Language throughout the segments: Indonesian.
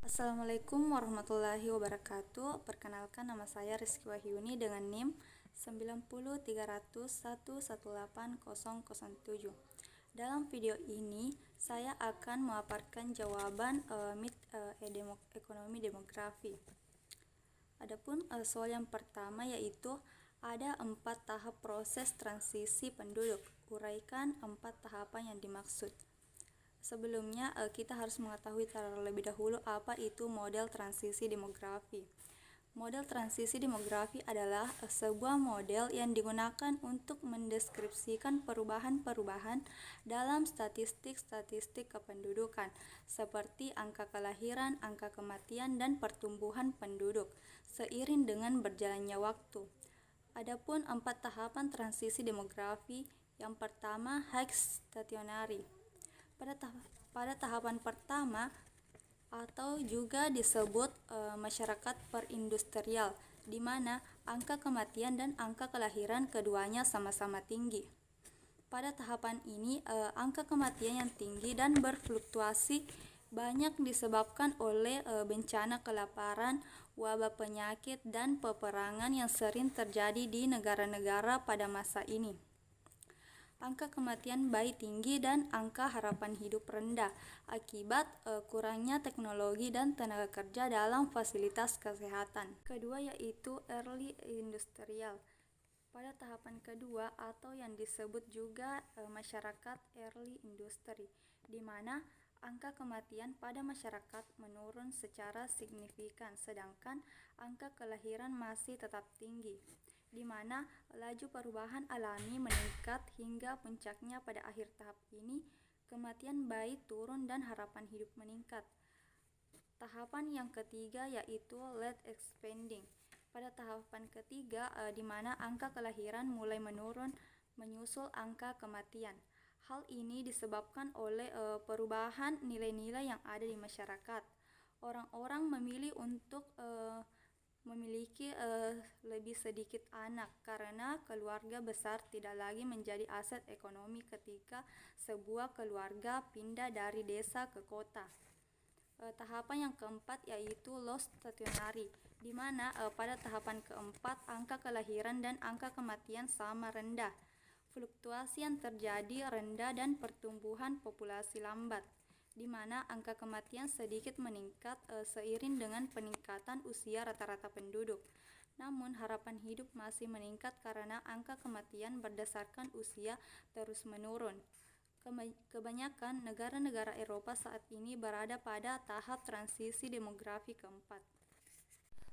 Assalamualaikum warahmatullahi wabarakatuh. Perkenalkan, nama saya Rizky Wahyuni dengan NIM 90300118007. Dalam video ini saya akan memaparkan jawaban ekonomi demografi. Adapun soal yang pertama yaitu ada 4 tahap proses transisi penduduk. Uraikan 4 tahapan yang dimaksud. Sebelumnya kita harus mengetahui terlebih dahulu apa itu model transisi demografi. Model transisi demografi adalah sebuah model yang digunakan untuk mendeskripsikan perubahan-perubahan dalam statistik kependudukan seperti angka kelahiran, angka kematian, dan pertumbuhan penduduk seiring dengan berjalannya waktu. Adapun 4 tahapan transisi demografi. Yang pertama, high stationary. Pada tahapan pertama atau juga disebut masyarakat perindustrial, di mana angka kematian dan angka kelahiran keduanya sama-sama tinggi. Pada tahapan ini angka kematian yang tinggi dan berfluktuasi banyak disebabkan oleh bencana kelaparan, wabah penyakit, dan peperangan yang sering terjadi di negara-negara pada masa ini. Angka kematian bayi tinggi dan angka harapan hidup rendah akibat kurangnya teknologi dan tenaga kerja dalam fasilitas kesehatan. Kedua yaitu early industrial. Pada tahapan kedua atau yang disebut juga masyarakat early industry, di mana angka kematian pada masyarakat menurun secara signifikan sedangkan angka kelahiran masih tetap tinggi, di mana laju perubahan alami meningkat hingga puncaknya pada akhir tahap ini kematian bayi turun dan harapan hidup meningkat. Tahapan yang ketiga yaitu late expanding. Pada tahapan ketiga di mana angka kelahiran mulai menurun menyusul angka kematian. Hal ini disebabkan oleh perubahan nilai-nilai yang ada di masyarakat. Orang-orang memilih untuk memiliki lebih sedikit anak karena keluarga besar tidak lagi menjadi aset ekonomi ketika sebuah keluarga pindah dari desa ke kota. Tahapan yang keempat yaitu low stationary, di mana pada tahapan keempat angka kelahiran dan angka kematian sama rendah. Fluktuasi yang terjadi rendah dan pertumbuhan populasi lambat, di mana angka kematian sedikit meningkat seiring dengan peningkatan usia rata-rata penduduk. Namun harapan hidup masih meningkat karena angka kematian berdasarkan usia terus menurun. Kebanyakan negara-negara Eropa saat ini berada pada tahap transisi demografi keempat.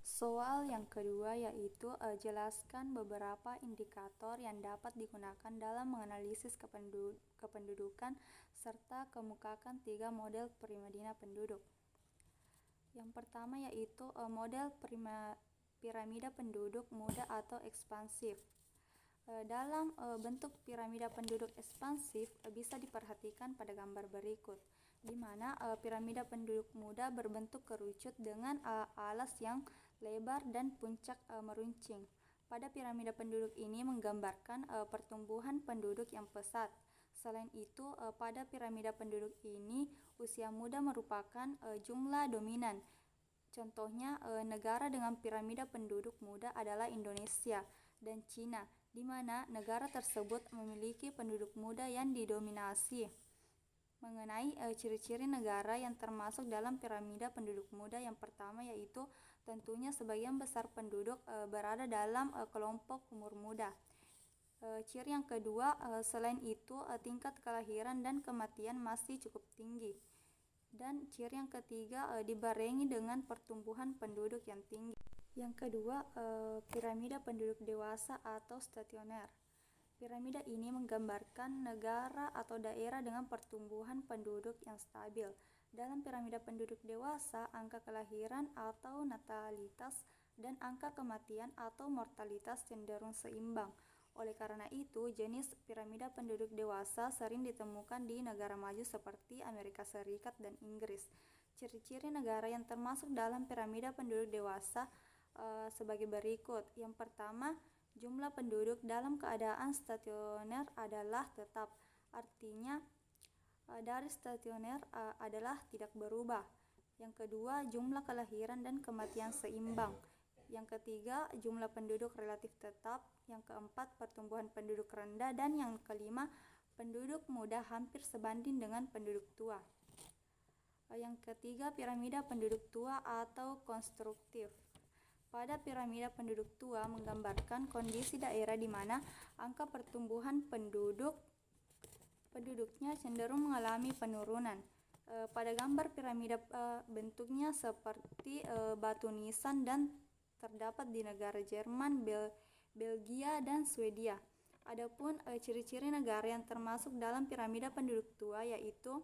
Soal yang kedua yaitu jelaskan beberapa indikator yang dapat digunakan dalam menganalisis kependudukan serta kemukakan 3 model piramida penduduk. Yang pertama yaitu model piramida penduduk muda atau ekspansif. Dalam bentuk piramida penduduk ekspansif bisa diperhatikan pada gambar berikut, di mana piramida penduduk muda berbentuk kerucut dengan alas yang lebar dan puncak meruncing. Pada piramida penduduk ini menggambarkan pertumbuhan penduduk yang pesat. Selain itu, pada piramida penduduk ini usia muda merupakan jumlah dominan. Contohnya negara dengan piramida penduduk muda adalah Indonesia dan Cina, di mana negara tersebut memiliki penduduk muda yang didominasi. Mengenai ciri-ciri negara yang termasuk dalam piramida penduduk muda, yang pertama yaitu tentunya sebagian besar penduduk berada dalam kelompok umur muda. Ciri yang kedua, selain itu tingkat kelahiran dan kematian masih cukup tinggi. Dan ciri yang ketiga dibarengi dengan pertumbuhan penduduk yang tinggi. Yang kedua, piramida penduduk dewasa atau stasioner. Piramida ini menggambarkan negara atau daerah dengan pertumbuhan penduduk yang stabil. Dalam piramida penduduk dewasa, angka kelahiran atau natalitas dan angka kematian atau mortalitas cenderung seimbang. Oleh karena itu, jenis piramida penduduk dewasa sering ditemukan di negara maju seperti Amerika Serikat dan Inggris. Ciri-ciri negara yang termasuk dalam piramida penduduk dewasa sebagai berikut. Yang pertama, jumlah penduduk dalam keadaan stasioner adalah tetap, artinya dari stasioner adalah tidak berubah. Yang kedua, jumlah kelahiran dan kematian seimbang. Yang ketiga, jumlah penduduk relatif tetap. Yang keempat, pertumbuhan penduduk rendah. Dan yang kelima, penduduk muda hampir sebanding dengan penduduk tua. Yang ketiga, piramida penduduk tua atau konstruktif. Pada piramida penduduk tua menggambarkan kondisi daerah di mana angka pertumbuhan penduduknya cenderung mengalami penurunan. Pada gambar piramida bentuknya seperti batu nisan dan terdapat di negara Jerman, Belgia, dan Swedia. Adapun ciri-ciri negara yang termasuk dalam piramida penduduk tua yaitu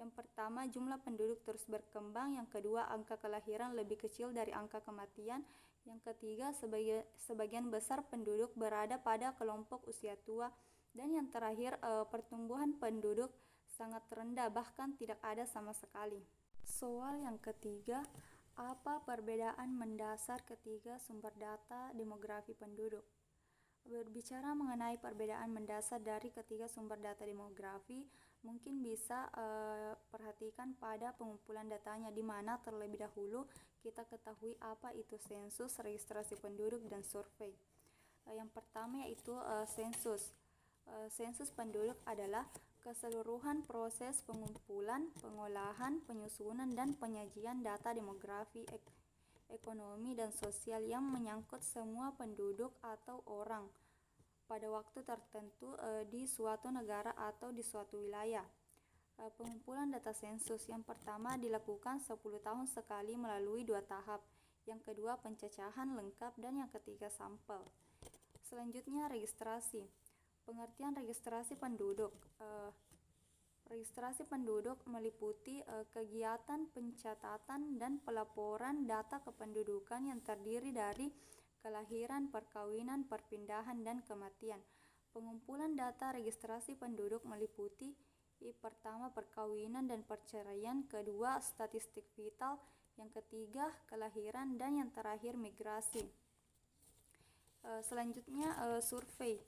yang pertama, jumlah penduduk terus berkembang. Yang kedua, angka kelahiran lebih kecil dari angka kematian. Yang ketiga, sebagian besar penduduk berada pada kelompok usia tua. Dan yang terakhir, pertumbuhan penduduk sangat rendah, bahkan tidak ada sama sekali. Soal yang ketiga, apa perbedaan mendasar ketiga sumber data demografi penduduk? Berbicara mengenai perbedaan mendasar dari ketiga sumber data demografi, mungkin bisa perhatikan pada pengumpulan datanya, di mana terlebih dahulu kita ketahui apa itu sensus, registrasi penduduk, dan survei. Yang pertama yaitu sensus. Sensus penduduk adalah keseluruhan proses pengumpulan, pengolahan, penyusunan, dan penyajian data demografi, ekonomi, dan sosial yang menyangkut semua penduduk atau orang pada waktu tertentu di suatu negara atau di suatu wilayah. Pengumpulan data sensus yang pertama dilakukan 10 tahun sekali melalui 2 tahap. Yang kedua pencacahan lengkap dan yang ketiga sampel. Selanjutnya registrasi. Pengertian registrasi penduduk. Registrasi penduduk meliputi kegiatan pencatatan dan pelaporan data kependudukan yang terdiri dari kelahiran, perkawinan, perpindahan, dan kematian. Pengumpulan data registrasi penduduk meliputi pertama perkawinan dan perceraian, kedua statistik vital, yang ketiga kelahiran, dan yang terakhir migrasi. Selanjutnya survei.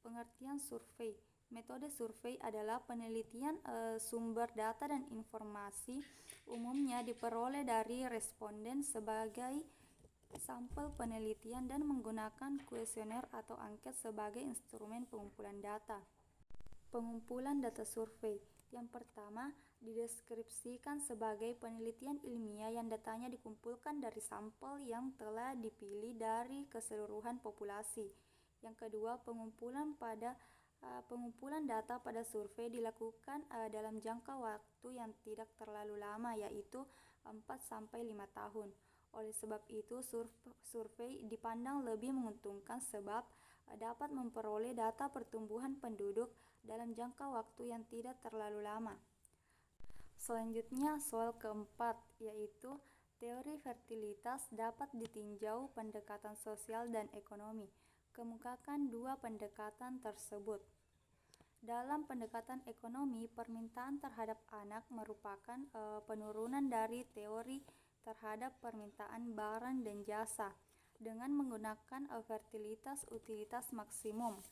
Pengertian survei. Metode survei adalah penelitian sumber data dan informasi umumnya diperoleh dari responden sebagai sampel penelitian dan menggunakan kuesioner atau angket sebagai instrumen pengumpulan data. Pengumpulan data survei. Yang pertama, dideskripsikan sebagai penelitian ilmiah yang datanya dikumpulkan dari sampel yang telah dipilih dari keseluruhan populasi. Yang kedua, pengumpulan data pada survei dilakukan dalam jangka waktu yang tidak terlalu lama, yaitu 4-5 tahun. Oleh sebab itu, survei dipandang lebih menguntungkan sebab dapat memperoleh data pertumbuhan penduduk dalam jangka waktu yang tidak terlalu lama. Selanjutnya, soal keempat, yaitu teori fertilitas dapat ditinjau pendekatan sosial dan ekonomi. Kemukakan dua pendekatan tersebut. Dalam pendekatan ekonomi, permintaan terhadap anak merupakan penurunan dari teori terhadap permintaan barang dan jasa dengan menggunakan fertilitas utilitas maksimum.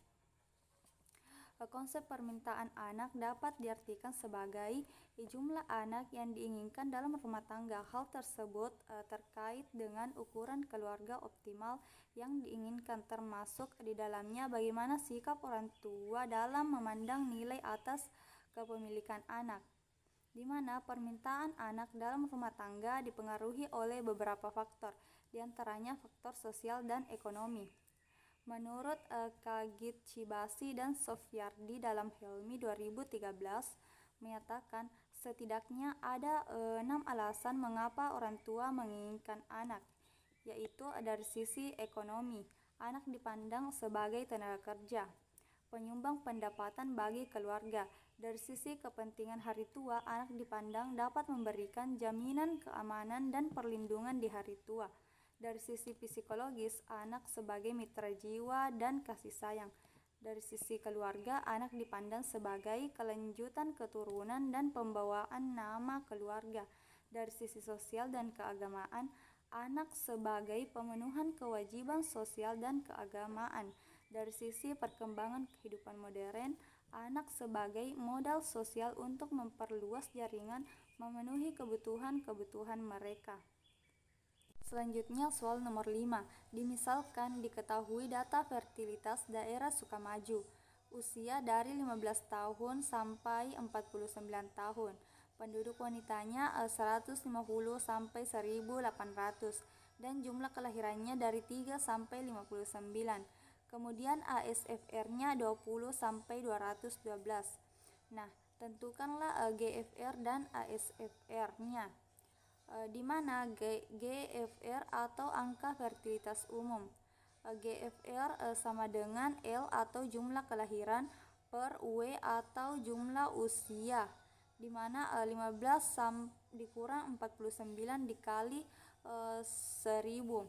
Konsep permintaan anak dapat diartikan sebagai jumlah anak yang diinginkan dalam rumah tangga. Hal tersebut terkait dengan ukuran keluarga optimal yang diinginkan, termasuk di dalamnya bagaimana sikap orang tua dalam memandang nilai atas kepemilikan anak, di mana permintaan anak dalam rumah tangga dipengaruhi oleh beberapa faktor, di antaranya faktor sosial dan ekonomi. Menurut Kagit Chibasi dan Sofyardi dalam Helmi 2013 menyatakan setidaknya ada 6 alasan mengapa orang tua menginginkan anak, yaitu dari sisi ekonomi, anak dipandang sebagai tenaga kerja, penyumbang pendapatan bagi keluarga. Dari sisi kepentingan hari tua, anak dipandang dapat memberikan jaminan keamanan dan perlindungan di hari tua. Dari sisi psikologis, anak sebagai mitra jiwa dan kasih sayang. Dari sisi keluarga, anak dipandang sebagai kelanjutan keturunan dan pembawaan nama keluarga. Dari sisi sosial dan keagamaan, anak sebagai pemenuhan kewajiban sosial dan keagamaan. Dari sisi perkembangan kehidupan modern, anak sebagai modal sosial untuk memperluas jaringan memenuhi kebutuhan-kebutuhan mereka. Selanjutnya soal nomor 5. Dimisalkan diketahui data fertilitas daerah Sukamaju. Usia dari 15 tahun sampai 49 tahun. Penduduk wanitanya 150 sampai 1.800 dan jumlah kelahirannya dari 3 sampai 59. Kemudian ASFR-nya 20 sampai 212. Nah, tentukanlah GFR dan ASFR-nya. Di mana GFR atau angka fertilitas umum. GFR sama dengan L atau jumlah kelahiran per W atau jumlah usia, di mana 15 dikurang 49 dikali 1000.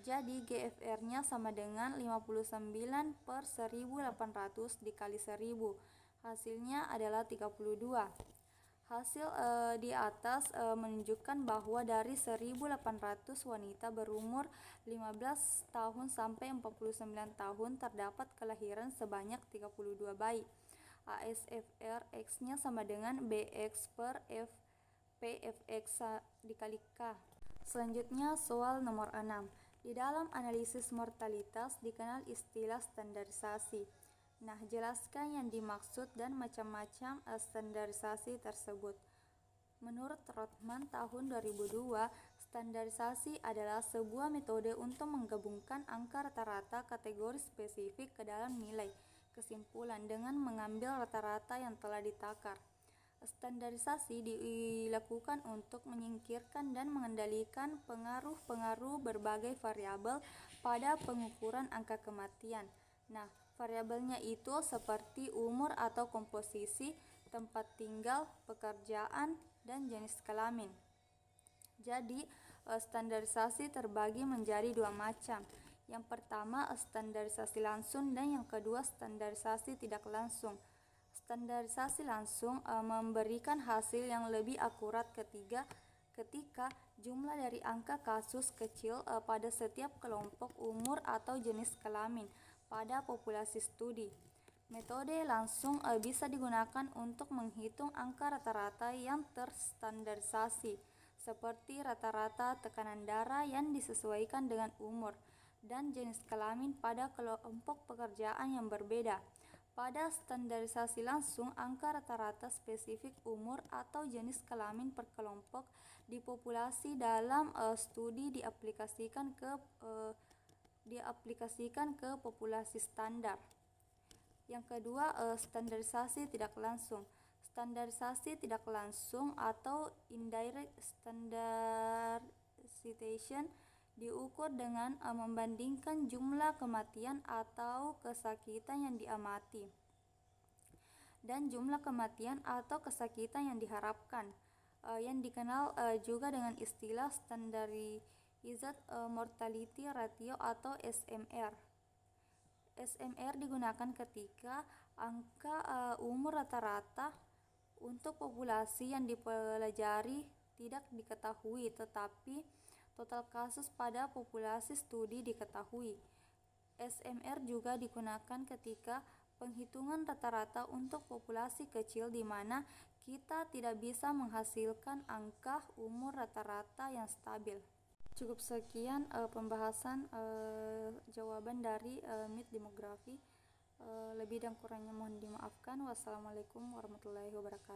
Jadi GFR-nya sama dengan 59 per 1800 dikali 1000. Hasilnya adalah 32. Hasil di atas menunjukkan bahwa dari 1.800 wanita berumur 15 tahun sampai 49 tahun terdapat kelahiran sebanyak 32 bayi. ASFR X-nya sama dengan BX per PFX dikali K. Selanjutnya soal nomor 6. Di dalam analisis mortalitas dikenal istilah standarisasi. Nah, jelaskan yang dimaksud dan macam-macam standarisasi tersebut. Menurut Rothman tahun 2002, standarisasi adalah sebuah metode untuk menggabungkan angka rata-rata kategori spesifik ke dalam nilai kesimpulan dengan mengambil rata-rata yang telah ditakar. Standarisasi dilakukan untuk menyingkirkan dan mengendalikan pengaruh-pengaruh berbagai variabel pada pengukuran angka kematian. Nah, variabelnya itu seperti umur atau komposisi, tempat tinggal, pekerjaan, dan jenis kelamin. Jadi, standarisasi terbagi menjadi dua macam. Yang pertama, standarisasi langsung, dan yang kedua, standarisasi tidak langsung. Standarisasi langsung memberikan hasil yang lebih akurat ketika jumlah dari angka kasus kecil pada setiap kelompok umur atau jenis kelamin pada populasi studi. Metode langsung bisa digunakan untuk menghitung angka rata-rata yang terstandarisasi, seperti rata-rata tekanan darah yang disesuaikan dengan umur dan jenis kelamin pada kelompok pekerjaan yang berbeda. Pada standarisasi langsung, angka rata-rata spesifik umur atau jenis kelamin per kelompok di populasi dalam studi diaplikasikan ke populasi standar. Yang kedua, standarisasi tidak langsung. Standarisasi tidak langsung atau indirect standardization diukur dengan membandingkan jumlah kematian atau kesakitan yang diamati dan jumlah kematian atau kesakitan yang diharapkan, yang dikenal juga dengan istilah Standardized Mortality Ratio atau SMR. SMR digunakan ketika angka umur rata-rata untuk populasi yang dipelajari tidak diketahui, tetapi total kasus pada populasi studi diketahui. SMR juga digunakan ketika penghitungan rata-rata untuk populasi kecil di mana kita tidak bisa menghasilkan angka umur rata-rata yang stabil. Cukup sekian pembahasan jawaban dari MIT demografi. Lebih dan kurangnya mohon dimaafkan. Wassalamualaikum warahmatullahi wabarakatuh.